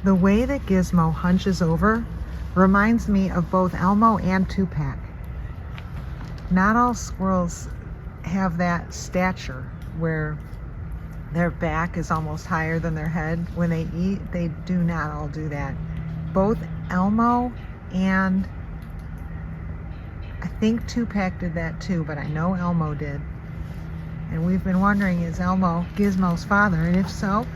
The way that Gizmo hunches over reminds me of both Elmo and Tupac. Not all squirrels have that stature where their back is almost higher than their head. When they eat, they do not all do that. Both Elmo and I think Tupac did that too, but I know Elmo did. And we've been wondering, is Elmo Gizmo's father? And if so,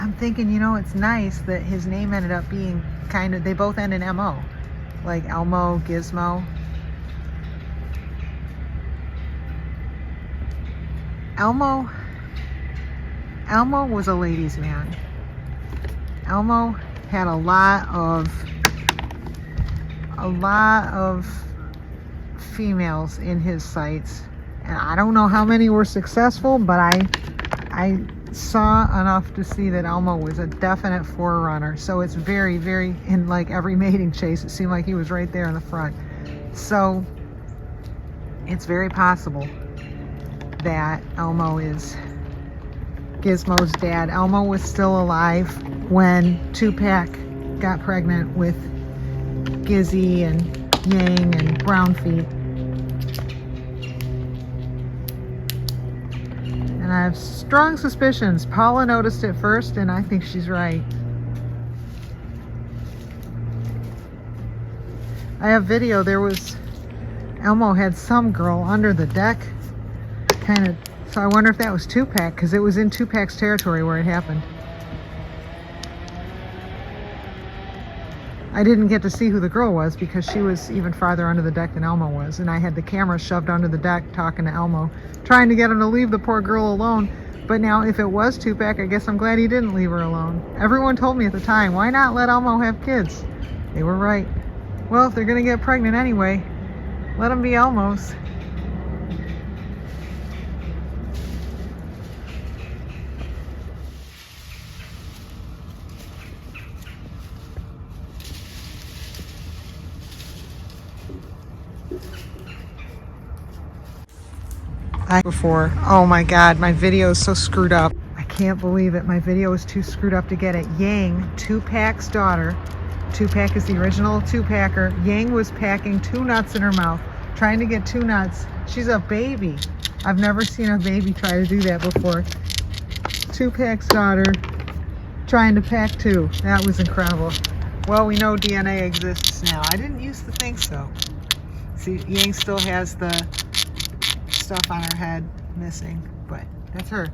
I'm thinking, you know, it's nice that his name ended up being kind of, they both end in M-O. Like Elmo, Gizmo. Elmo was a ladies' man. Elmo had a lot of females in his sights. And I don't know how many were successful, but I saw enough to see that Elmo was a definite forerunner. So it's very, very, in like every mating chase, it seemed like he was right there in the front. So it's very possible that Elmo is Gizmo's dad. Elmo was still alive when Tupac got pregnant with Gizzy and Yang and Brown Feet. And I have strong suspicions. Paula noticed it first, and I think she's right. I have video. Elmo had some girl under the deck, so I wonder if that was Tupac, because it was in Tupac's territory where it happened. I didn't get to see who the girl was because she was even farther under the deck than Elmo was, and I had the camera shoved under the deck talking to Elmo, trying to get him to leave the poor girl alone. But now if it was Tupac, I guess I'm glad he didn't leave her alone. Everyone told me at the time, why not let Elmo have kids? They were right. Well, if they're gonna get pregnant anyway, let them be Elmo's. Before. Oh my God, my video is so screwed up. I can't believe it. My video is too screwed up to get it. Yang, Tupac's daughter. Tupac is the original Tupacer. Yang was packing 2 nuts in her mouth, trying to get 2 nuts. She's a baby. I've never seen a baby try to do that before. Tupac's daughter trying to pack 2. That was incredible. Well, we know DNA exists now. I didn't used to think so. See, Yang still has the stuff on her head missing, but that's her.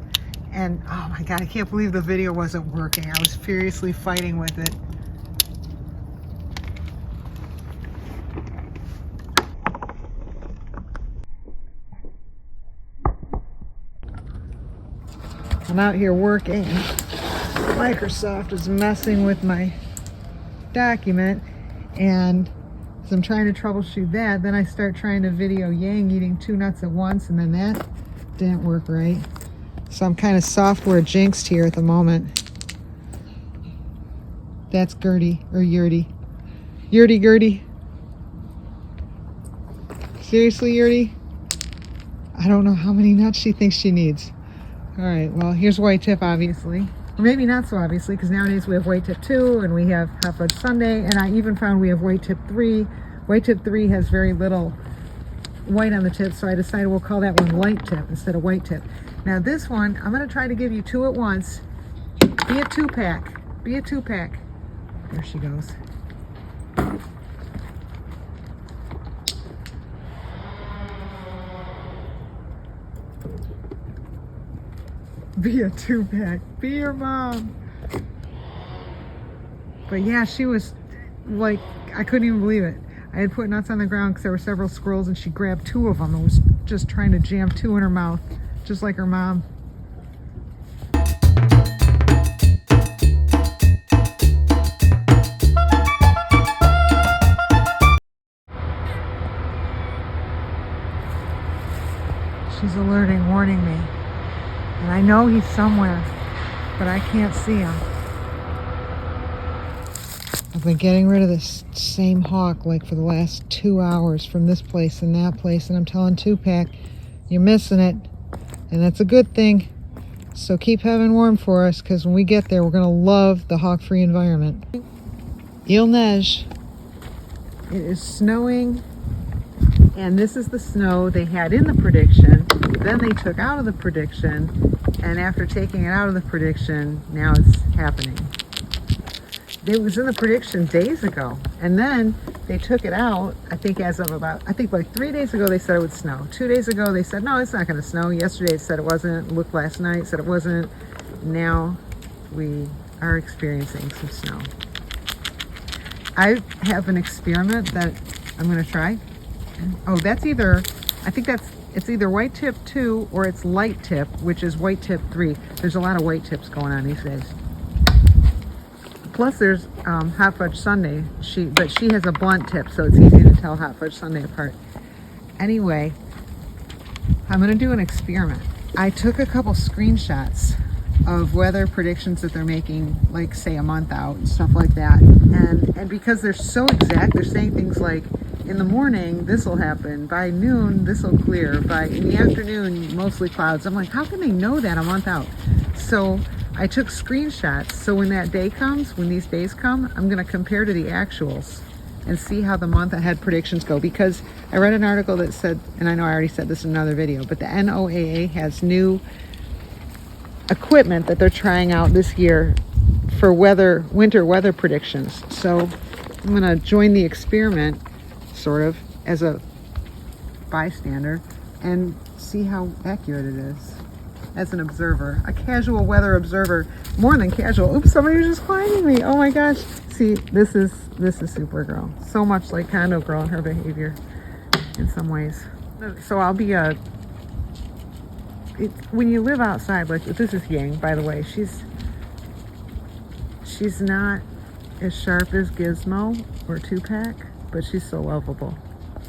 And oh my God, I can't believe the video wasn't working. I was furiously fighting with it. I'm out here working. Microsoft is messing with my document, and as I'm trying to troubleshoot that, then I start trying to video Yang eating 2 nuts at once, and then that didn't work right. So I'm kind of software jinxed here at the moment. That's Gertie, or Yurty. Gertie. Seriously, Yurty? I don't know how many nuts she thinks she needs. All right, well, here's white tip, obviously. Or maybe not so obviously, because nowadays we have white tip 2 and we have hot fudge sundae, and I even found we have white tip 3. White tip 3 has very little white on the tip, so I decided we'll call that one light tip instead of white tip. Now this one, I'm going to try to give you 2 at once. Be a 2-pack. Be a 2-pack. There she goes. Be a 2-pack. Be your mom. But yeah, she was like, I couldn't even believe it. I had put nuts on the ground because there were several squirrels, and she grabbed 2 of them and was just trying to jam 2 in her mouth, just like her mom. She's alerting, warning me. And I know he's somewhere, but I can't see him. I've been getting rid of this same hawk like for the last 2 hours from this place and that place, and I'm telling Tupac, you're missing it. And that's a good thing. So keep having warm for us, because when we get there, we're going to love the hawk-free environment. Il neige. It is snowing, and this is the snow they had in the prediction. Then they took out of the prediction, and after taking it out of the prediction, now it's happening. It was in the prediction days ago, and then they took it out, I think like 3 days ago they said it would snow. 2 days ago they said, no, it's not going to snow. Yesterday it said it wasn't. Looked last night, said it wasn't. Now we are experiencing some snow. I have an experiment that I'm going to try. Oh, it's either white tip 2 or it's light tip, which is white tip 3. There's a lot of white tips going on these days. Plus there's hot fudge sundae, but she has a blunt tip, so it's easy to tell hot fudge sundae apart. Anyway, I'm going to do an experiment. I took a couple screenshots of weather predictions that they're making, like say a month out and stuff like that. And because they're so exact, they're saying things like, in the morning this will happen, by noon this will clear, in the afternoon mostly clouds. I'm like, how can they know that a month out? So I took screenshots, so when that day comes, when these days come, I'm going to compare to the actuals and see how the month ahead predictions go. Because I read an article that said, and I know I already said this in another video, but the NOAA has new equipment that they're trying out this year for winter weather predictions. So I'm going to join the experiment, sort of, as a bystander and see how accurate it is. As an observer, a casual weather observer, more than casual. Oops, somebody was just climbing me. Oh my gosh. See, this is Supergirl. So much like Condo Girl in her behavior in some ways. So I'll be when you live outside, like this is Yang, by the way. She's not as sharp as Gizmo or Tupac, but she's so lovable.